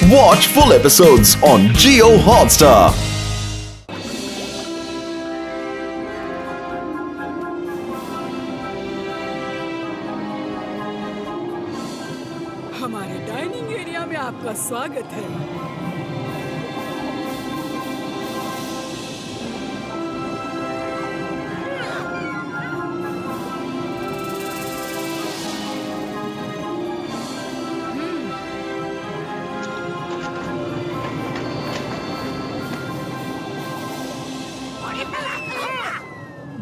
Watch full episodes on Jio Hotstar. हमारे dining area में आपका स्वागत है।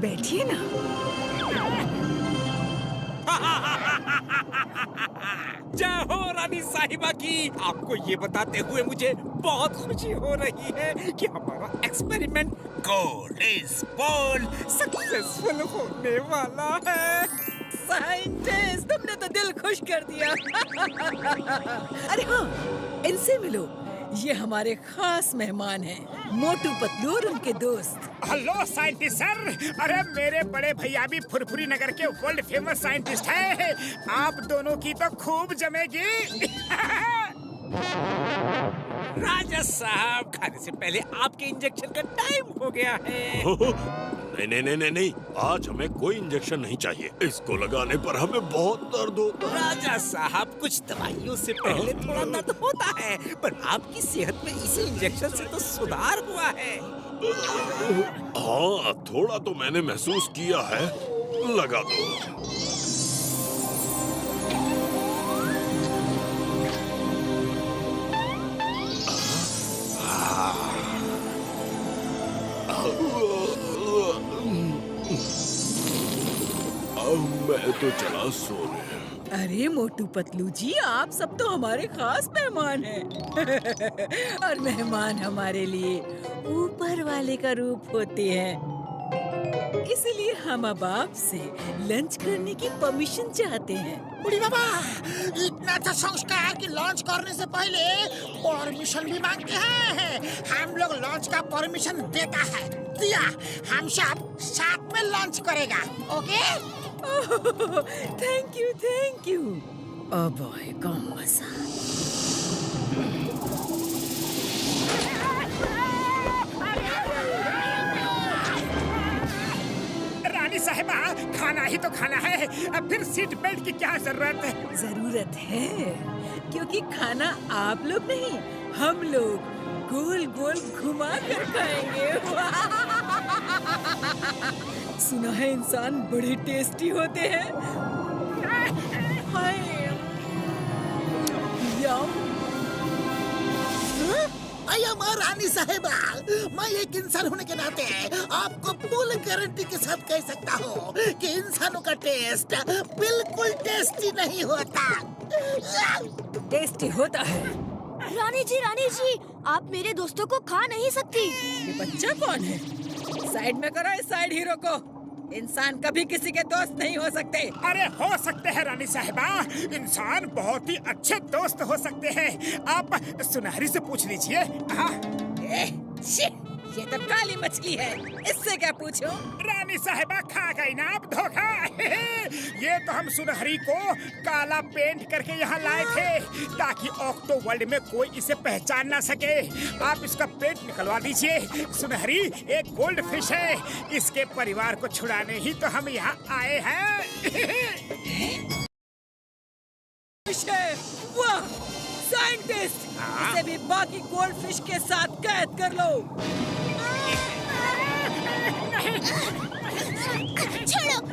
बैठिए ना। जय हो रानी साहिबा की। आपको ये बताते हुए मुझे बहुत खुशी हो रही है कि हमारा experiment gold is bold successful होने वाला है। साइंटिस्ट, तुमने तो दिल खुश कर दिया। अरे हाँ, इनसे मिलो। ये हमारे खास मेहमान हैं, मोटू पतलू और उनके दोस्त। Hello scientist sir. अरे मेरे बड़े भैया भी फुरफुरी नगर के वर्ल्ड फेमस साइंटिस्ट हैं। आप दोनों की तो खूब जमेगी। राजा साहब, खाने से पहले आपके इंजेक्शन का टाइम हो गया है। नहीं, आज हमें कोई इंजेक्शन नहीं चाहिए। इसको लगाने पर हमें बहुत दर्द होता है। राजा साहब, कुछ दवाइयों से पहले थोड़ा दर्द होता है, पर आपकी सेहत में इसी इंजेक्शन से तो सुधार हुआ है। हाँ, थोड़ा तो मैंने महसूस किया है। लगा दो। मैं तो चला सोने। अरे मोटू पतलू जी, आप सब तो हमारे खास मेहमान हैं। और मेहमान हमारे लिए ऊपर वाले का रूप होते हैं। इसलिए हम अब आपसे लंच करने की परमिशन चाहते हैं। बुढ़ी बाबा, इतना अच्छा संस्कार कि लंच करने से पहले परमिशन भी मांगते हैं। हम लोग लंच का परमिशन देता है, दिया। हम सब साथ में लंच करेगा, ओके? Thank you. अब आएगा मजा। रानी साहिबा, खाना ही तो खाना है, अब फिर सीट बेल्ट की क्या जरूरत है? जरूरत है, क्योंकि खाना आप लोग नहीं, हम लोग गोल गोल घुमा कर खाएंगे। सुना है इंसान बड़े टेस्टी होते हैं। हाय, यम। रानी साहिबा, मैं एक इंसान होने के नाते आपको फुल गारंटी के साथ कह सकता हूँ कि इंसानों का टेस्ट बिल्कुल टेस्टी नहीं होता। टेस्टी होता है। रानी जी, आप मेरे दोस्तों को खा नहीं सकती। ये बच्चा कौन है? साइड में करो इस साइड हीरो को। इंसान कभी किसी के दोस्त नहीं हो सकते। अरे हो सकते हैं रानी साहिबा, इंसान बहुत ही अच्छे दोस्त हो सकते हैं। आप सुनहरी से पूछ लीजिए। ये तो काली मछली है, इससे क्या पूछूं? रानी साहिबा, खा गई ना आप धोखा। ये तो हम सुनहरी को काला पेंट करके यहाँ लाए थे ताकि ऑक्टो वर्ल्ड में कोई इसे पहचान ना सके। आप इसका पेंट निकलवा दीजिए। सुनहरी एक गोल्ड फिश है, इसके परिवार को छुड़ाने ही तो हम यहाँ आए हैं। वाह साइंटिस्ट, इसे भी बाकी गोल्ड फिश के साथ कैद कर लो।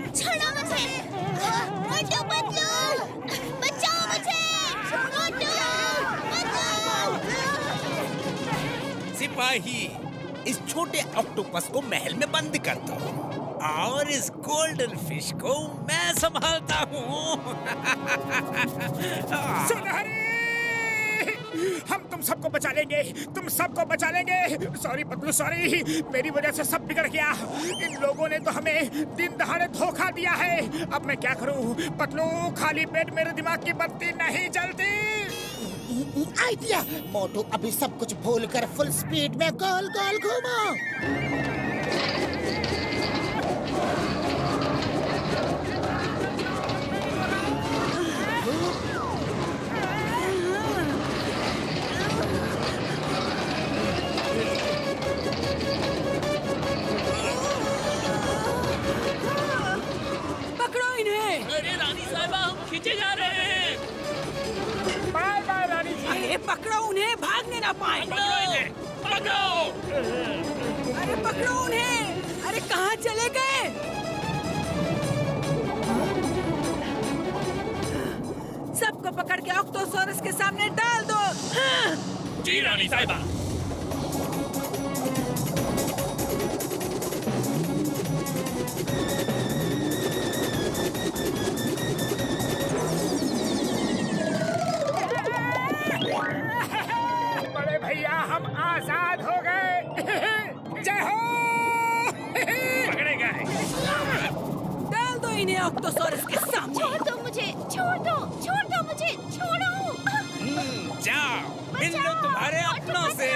छोड़ो मुझे। मोटू पतलू, बचाओ मुझे। मोटू पतलू। सिपाही, इस छोटे ऑक्टोपस को महल में बंद कर दो और इस गोल्डन फिश को मैं संभालता हूँ। सुनहरी, हम तुम सबको बचा लेंगे, तुम सबको बचा लेंगे। सॉरी पतलू, सॉरी, मेरी वजह से सब बिगड़ गया। इन लोगों ने तो हमें दिन दहाड़े धोखा दिया है। अब मैं क्या करूं? पतलू, खाली पेट मेरे दिमाग की बत्ती नहीं जलती। आइडिया, मोटू अभी सब कुछ भूल कर फुल स्पीड में गोल गोल घूमो। पकड़ो उन्हें, भागने ना पाए। अरे पकड़ो उन्हें। अरे कहाँ चले गए? सबको पकड़ के ऑक्टोसोरस के सामने डाल दो। हाँ। जी रानी साहिबा। बड़े भैया हम आजाद हो गए। जय हो। पकड़े गए। डाल दो इन्हें ऑक्टोसोरस के सामने। छोड़ दो मुझे, छोड़ दो, छोड़ दो मुझे, छोड़ो। जाओ, इन लो तुम्हारे अपनों से।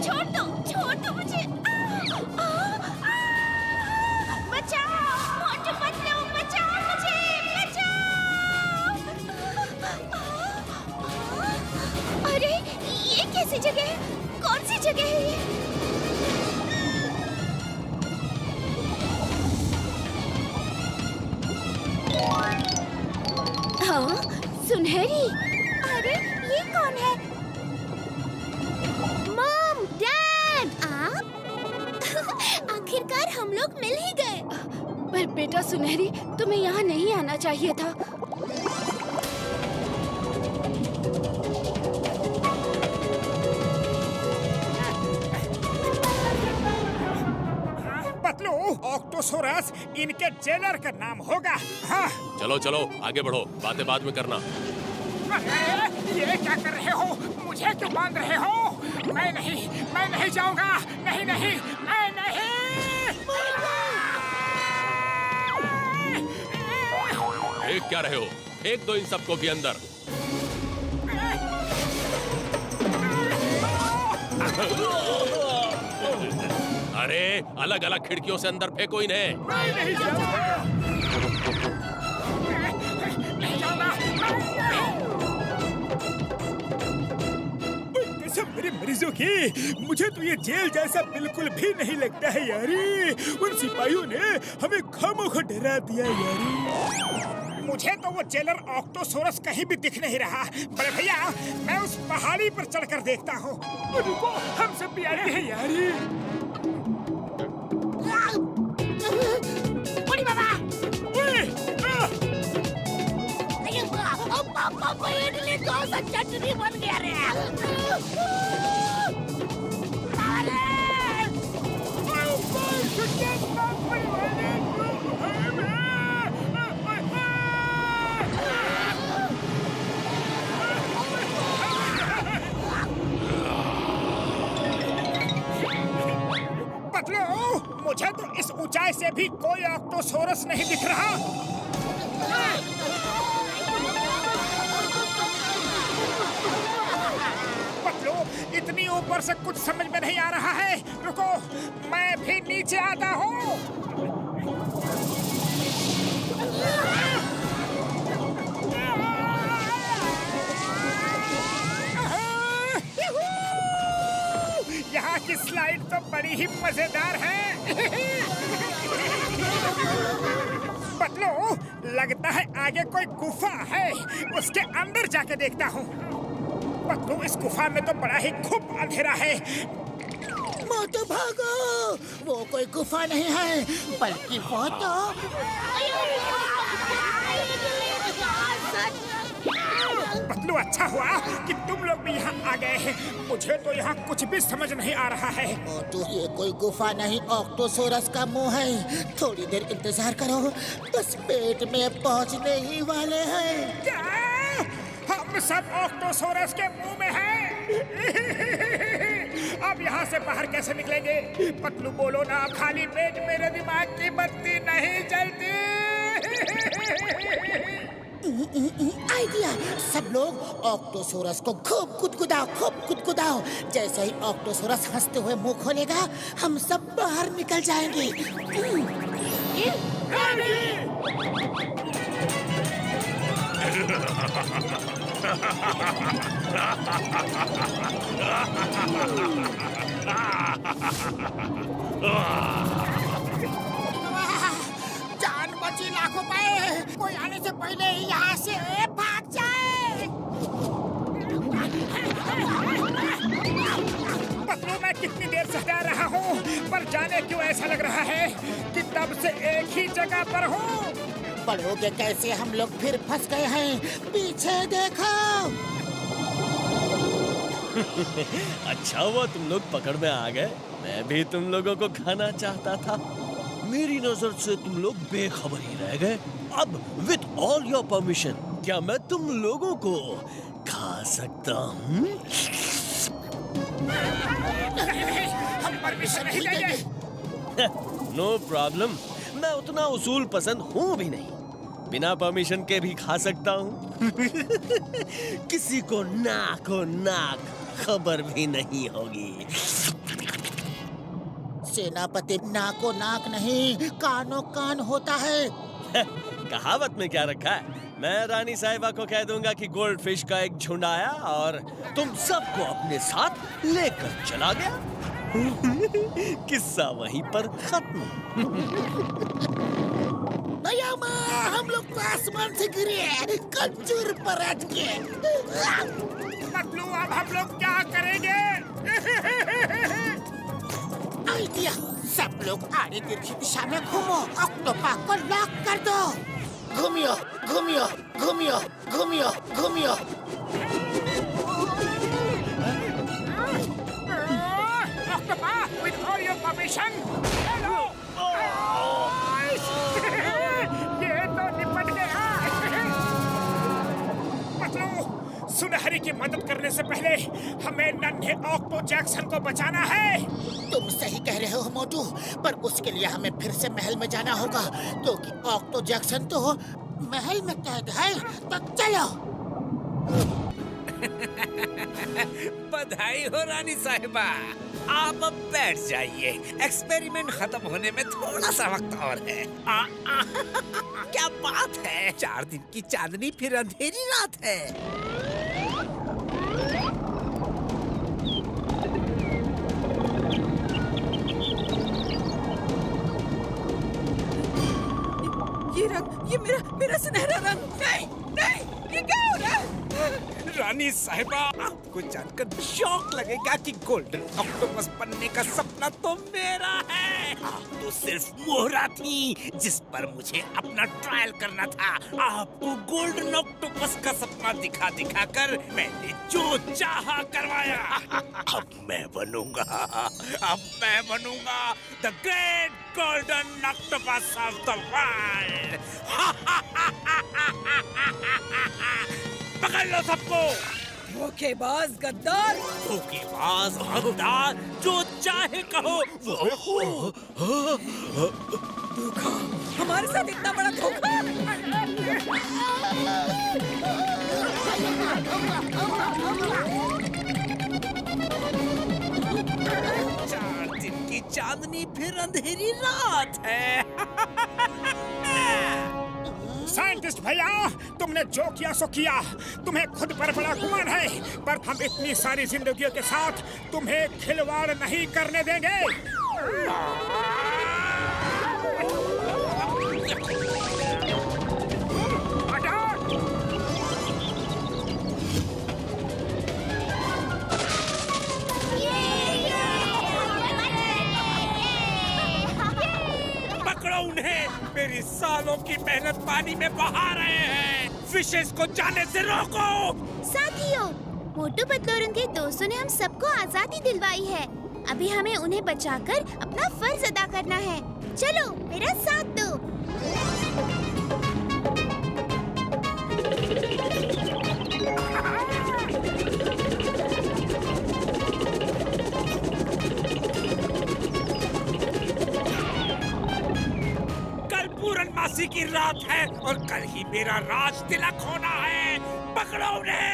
छोड़ दो मुझे। बचाओ, मोटू पतलू, बचाओ मुझे, बचाओ। अरे ये कैसी जगह है? कौन सी जगह है ये? हाँ, सुनहरी। अरे ये कौन है? मॉम, डैड, आप? आखिरकार हम लोग मिल ही गए। पर बेटा सुनहरी, तुम्हें यहाँ नहीं आना चाहिए था। पतलू, ऑक्टोसोरस इनके जेलर का नाम होगा। हाँ। चलो चलो आगे बढ़ो, बातें बाद में करना। अरे ये क्या कर रहे हो? मुझे क्यों बांध रहे हो? मैं नहीं जाऊंगा। नहीं, मैं नहीं। देख क्या रहे हो? फेंक दो इन सबको भी अंदर। अरे अलग अलग खिड़कियों से अंदर फेंको इन्हें। मैं नहीं जाऊंगा। नहीं जाऊंगा। कसम मेरे मरीजों की, मुझे तो ये जेल जैसा बिल्कुल भी नहीं लगता है यारी। उन सिपाहियों ने हमें खामोखा डरा दिया यारी। मुझे तो वो जेलर ऑक्टोसोरस कहीं भी दिख नहीं रहा। बड़े भैया, मैं उस पहाड़ी पर चढ़कर देखता हूँ। रुको, हम सब भी आए हैं यारी। बड़ी बाबा, पापा इडली डोसा चटनी बन गया रे। पतलू, मुझे तो इस ऊंचाई से भी कोई ऑक्टोसोरस नहीं दिख रहा। पतलू, इतनी ऊपर से कुछ समझ में नहीं आ रहा है। रुको, मैं भी नीचे आता हूँ। यहाँ की स्लाइड तो बड़ी ही मजेदार है। पतलू, लगता है आगे कोई गुफा है। उसके अंदर जाके देखता हूँ। पतलू, इस गुफा में तो बड़ा ही खूब अंधेरा है। मोटू भागो, वो कोई गुफा नहीं है, बल्कि वो तो पतलू, अच्छा हुआ कि तुम लोग भी यहाँ आ गए हैं। मुझे तो यहाँ कुछ भी समझ नहीं आ रहा है। मोटू, ये कोई गुफा नहीं, ऑक्टोसोरस का मुंह है। थोड़ी देर इंतजार करो, बस पेट में पहुँचने ही वाले हैं। क्या? हम सब ऑक्टोसोरस के मुंह में हैं। अब यहाँ से बाहर कैसे निकलेंगे? पतलू बोलो ना, खाली पेट मेरे दिमाग की बत्ती नहीं जलती। आइडिया, सब लोग ऑक्टोसोरस को खूब गुदगुदाओ। जैसे ही ऑक्टोसोरस हंसते हुए मुंह खोलेगा, हम सब बाहर निकल जाएंगे। जान बची लाखों पाए। कोई आने से पहले यहाँ से कितनी देर से हटा रहा हूँ, पर जाने क्यों ऐसा लग रहा है कि तब से एक ही जगह पर हूँ। पढ़ोगे कैसे, हम लोग फिर फंस गए हैं। पीछे देखो। अच्छा हुआ तुम लोग पकड़ में आ गए। मैं भी तुम लोगों को खाना चाहता था। मेरी नजर से तुम लोग बेखबर ही रह गए। अब विथ ऑल योर परमिशन, क्या मैं तुम लोगों को खा सकता हूँ? हम परमिशन नहीं देंगे। नो प्रॉब्लम, मैं उतना उसूल पसंद हूँ भी नहीं। बिना परमिशन के भी खा सकता हूँ। किसी को नाक खबर भी नहीं होगी। सेनापति नाको नाक नहीं, कानो कान होता है। कहावत में क्या रखा है? मैं रानी साहिबा को कह दूंगा कि गोल्ड फिश का एक झुंड आया और तुम सबको अपने साथ लेकर चला गया। किस्सा वहीं पर खत्म। भैया माँ, हम लोग तो आसमान से गिरे, कंजूर पर अटके। पतलू, अब हम लोग क्या करेंगे? आइडिया, सब लोग आड़ी तिरछी दिशा में घूमो, ऑक्टोपस को लॉक कर दो। घूमियो घूमियो घूमियो घूमियो घूमियो। Octopus, with all your permission, hello. ये तो निपट गया। पतलू, सुनहरी की मदद करने से पहले हमें नन्हे ऑक्टो जैक्सन को बचाना है। तुम सही कह रहे हो मोटू, पर उसके लिए हमें फिर से महल में जाना होगा, क्योंकि ऑक्टो जैक्सन तो महल में कैद है। तो चलो। बधाई हो रानी साहिबा, आप अब बैठ जाइए। एक्सपेरिमेंट खत्म होने में थोड़ा सा वक्त और है। क्या बात है, 4 दिन की चांदनी फिर अंधेरी रात है। ये रंग, ये मेरा सुनहरा रंग। नहीं नहीं, ये क्या हो रहा है? रानी साहिबा, आपको जानकर शौक लगेगा कि गोल्डन ऑक्टोपस बनने का सपना तो मेरा है। आप तो सिर्फ मोहरा थी जिस पर मुझे अपना ट्रायल करना था। आपको गोल्डन ऑक्टोपस का सपना दिखा दिखा कर मैंने जो चाहा करवाया। अब मैं बनूंगा the great golden octopus of the world. पकड़ लो सबको। धोखेबाज गद्दार, धोखेबाज गद्दार, जो चाहे कहो वो। धोखा, हमारे साथ इतना बड़ा धोखा। 4 दिन की चांदनी फिर अंधेरी रात है। साइंटिस्ट भैया, तुमने जो किया सो किया। तुम्हें खुद पर बड़ा गुमान है, पर हम इतनी सारी जिंदगियों के साथ तुम्हें खिलवाड़ नहीं करने देंगे। पकड़ो उन्हें, मेरी सालों की मेहनत पानी में बहा रहे हैं। फिशेस को जाने से रोको। साथियों, मोटू पतलू और उनके दोस्तों ने हम सबको आजादी दिलवाई है। अभी हमें उन्हें बचाकर अपना फर्ज अदा करना है। चलो मेरा साथ दो। कल पूर्णमासी की रात है और कल ही मेरा राज तिलक होना है। पकड़ो उन्हें।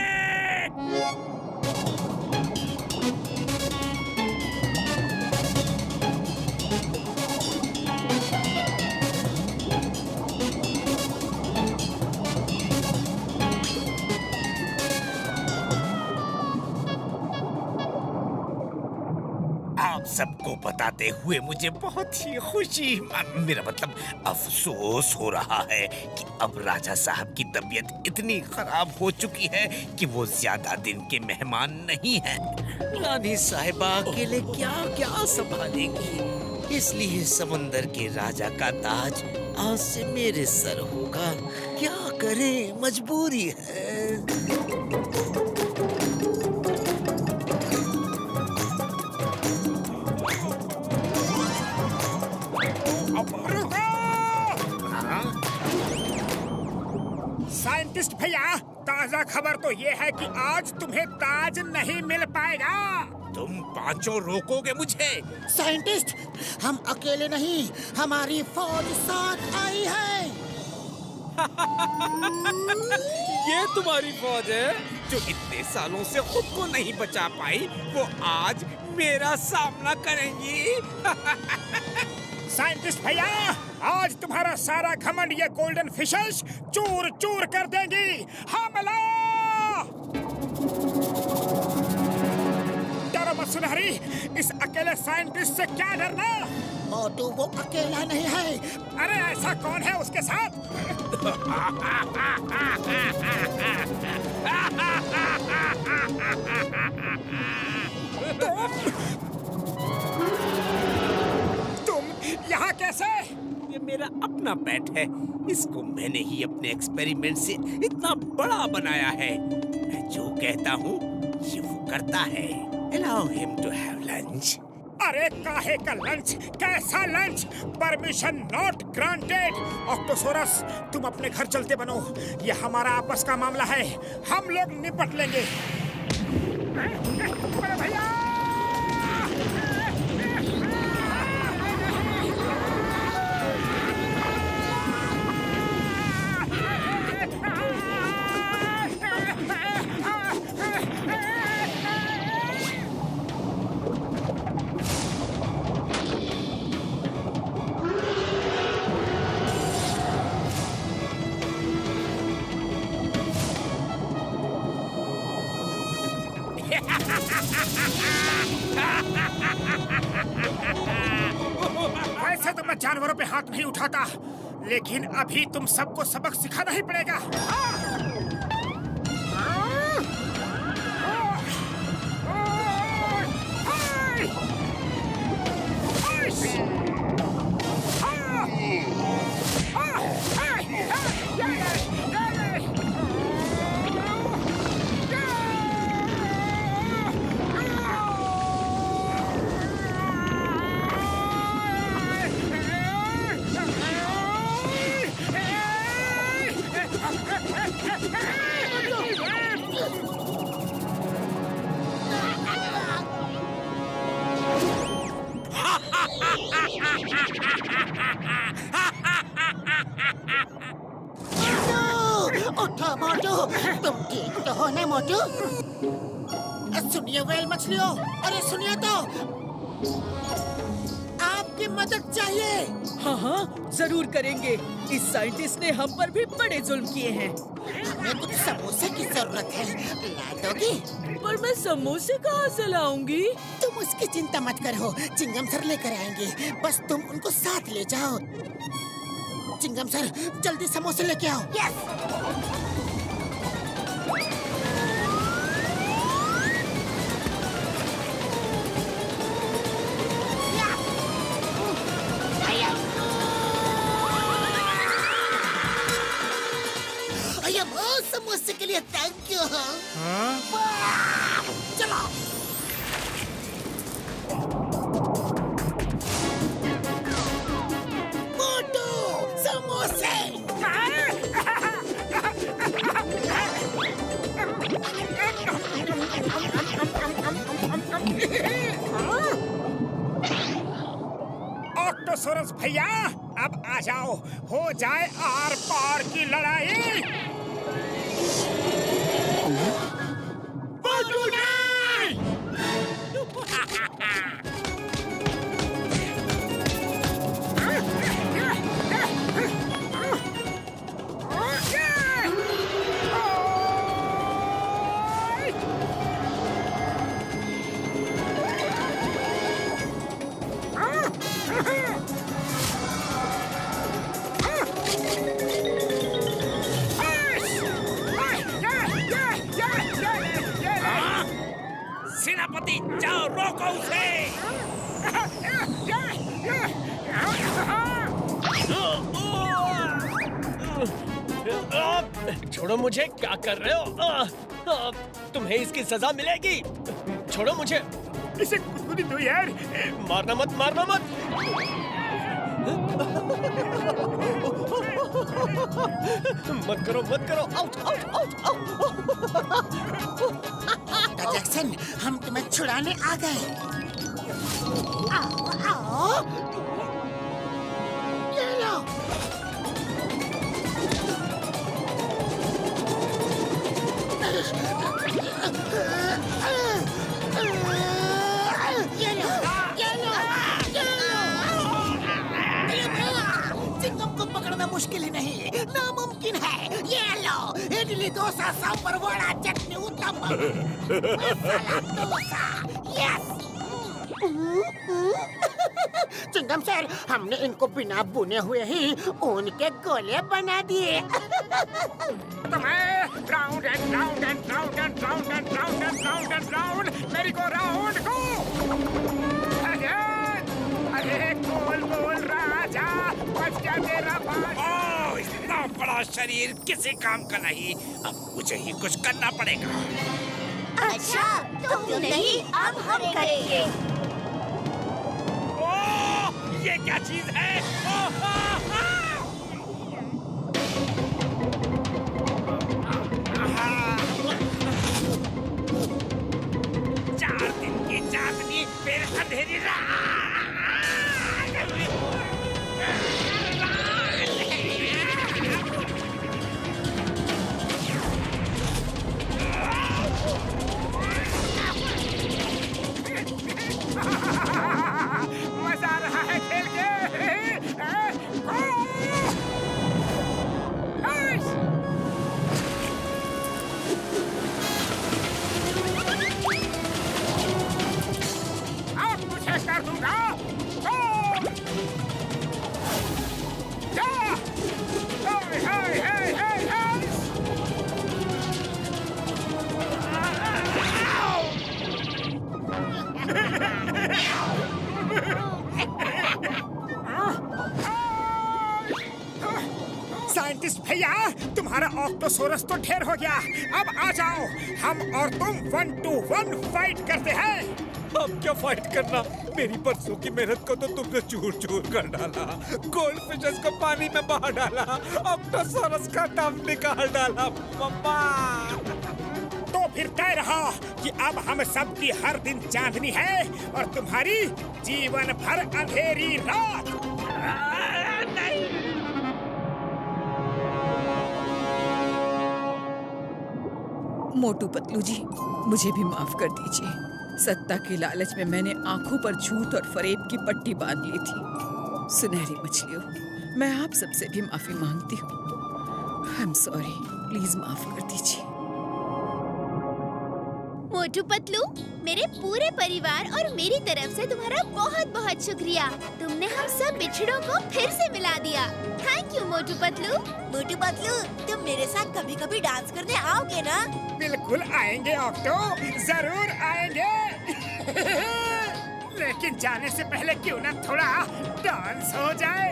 आप सबको बताते हुए मुझे बहुत ही खुशी, मेरा मतलब अफसोस हो रहा है कि अब राजा साहब की तबीयत इतनी खराब हो चुकी है कि वो ज्यादा दिन के मेहमान नहीं हैं। रानी साहिबा अकेले क्या क्या संभालेंगी, इसलिए समंदर के राजा का ताज आज से मेरे सर होगा। क्या करें, मजबूरी है। साइंटिस्ट भैया, ताजा खबर तो ये है कि आज तुम्हें ताज नहीं मिल पाएगा। तुम पांचों रोकोगे मुझे? साइंटिस्ट, हम अकेले नहीं, हमारी फौज साथ आई है। ये तुम्हारी फौज है जो इतने सालों से खुद को नहीं बचा पाई, वो आज मेरा सामना करेंगी। साइंटिस्ट भैया, आज तुम्हारा सारा घमंड ये गोल्डन फिशेस चूर चूर कर देंगी। हमला! डरो मत सुनहरी, इस अकेले साइंटिस्ट से क्या डरना। मोटू वो अकेला नहीं है। अरे ऐसा कौन है उसके साथ? तुम यहाँ कैसे? ये मेरा अपना पेट है। इसको मैंने ही अपने एक्सपेरिमेंट से इतना बड़ा बनाया है। मैं जो कहता हूँ ये वो करता है। Allow him to have lunch. अरे काहे का लंच? कैसा lunch? Permission not granted. Octosaurus, तुम अपने घर चलते बनो। ये हमारा आपस का मामला है, हम लोग निपट लेंगे। अरे भैया! वैसे तो मैं जानवरों पे हाथ नहीं उठाता, लेकिन अभी तुम सबको सबक सिखाना ही पड़ेगा। उठो मोटू, तुम ठीक तो हो ना मोटू? सुनिए वेल मछलियों, अरे सुनिए तो, आपकी मदद चाहिए। हाँ हाँ, जरूर करेंगे। इस साइंटिस्ट ने हम पर भी बड़े जुल्म किए हैं। हमें कुछ समोसे की जरूरत है, ला दोगी? पर मैं समोसे कहाँ से लाऊंगी? तुम उसकी चिंता मत करो, चिंगम सर लेकर आएंगे। बस तुम उनको साथ ले जाओ। चिंगम सर, जल्दी समोसे लेके आओ। यस। समोसे के लिए थैंक यू। चलो। मोटू, समोसे। ऑक्टोसोरस भैया, अब आ जाओ, हो जाए आर पार की लड़ाई। उसे। छोड़ो मुझे, क्या कर रहे हो? तुम्हें इसकी सजा मिलेगी। छोड़ो मुझे। इसे गुदगुदी दो यार। मारना मत, मारना मत। मत करो, मत करो। Out, out, out, out. Jackson, हम तुम्हें छुड़ाने आ गए। आओ, आओ। ये लो। ये लो, ये लो, ये लो। चिंगम को पकड़ना मुश्किल ही नहीं, नामुमकिन है। ये लो, इडली डोसा सांभर वड़ा चटनी उत्तपम मसाला डोसा। यस। चिंगम सर, हमने इनको बिना बुने हुए ही उनके गोले बना दिए। Round and round and round and round and round and round and round, मेरी को राउंड को। अरे गोल गोल राजा, बच जा तेरा बाल। ओह, इतना बड़ा शरीर किसी काम का नहीं। अब मुझे ही कुछ करना पड़ेगा। अच्छा, तुम नहीं, अब हम करेंगे। ओह, ये क्या चीज है? ओह, चार दिन की चांदनी, फिर अंधेरी रात। मजा आ रहा है खेल के। अब तुझे कर दूंगा। साइंटिस्ट भैया, तुम्हारा ऑक्टोसोरस तो ढेर हो गया। अब आ जाओ, हम और तुम 1 to 1 फाइट करते हैं। अब क्या फाइट करना? मेरी बरसों की मेहनत को तो तुमने चूर चूर कर डाला। गोल्ड फिशेस को पानी में बहा डाला, ऑक्टोसोरस का दम निकाल डाला। मम्मा, तो फिर तय रहा कि अब हम सब की हर दिन चांदनी है और तुम्हारी जीवन भर अंधेरी रात। मोटू पतलू जी, मुझे भी माफ कर दीजिए। सत्ता के लालच में मैंने आंखों पर झूठ और फरेब की पट्टी बांध ली थी। सुनहरी मछलियों, मैं आप सबसे भी माफी मांगती हूँ। आई एम सॉरी, प्लीज माफ कर दीजिए। मोटू पतलू, मेरे पूरे परिवार और मेरी तरफ से तुम्हारा बहुत बहुत शुक्रिया। तुमने हम सब बिछड़ों को फिर से मिला दिया। Thank you Motu Patlu. मोटू पतलू, तुम मेरे साथ कभी कभी डांस करने आओगे ना? बिल्कुल आएंगे ऑक्टो, जरूर आएंगे। लेकिन जाने से पहले क्यों ना थोड़ा डांस हो जाए।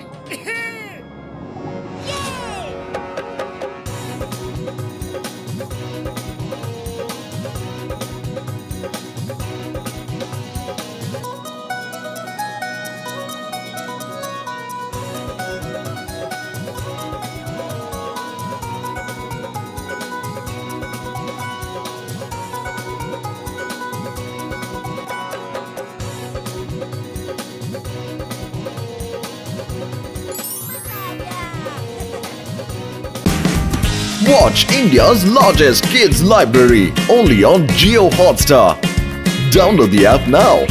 Watch India's largest kids library only on Jio Hotstar. Download the app now.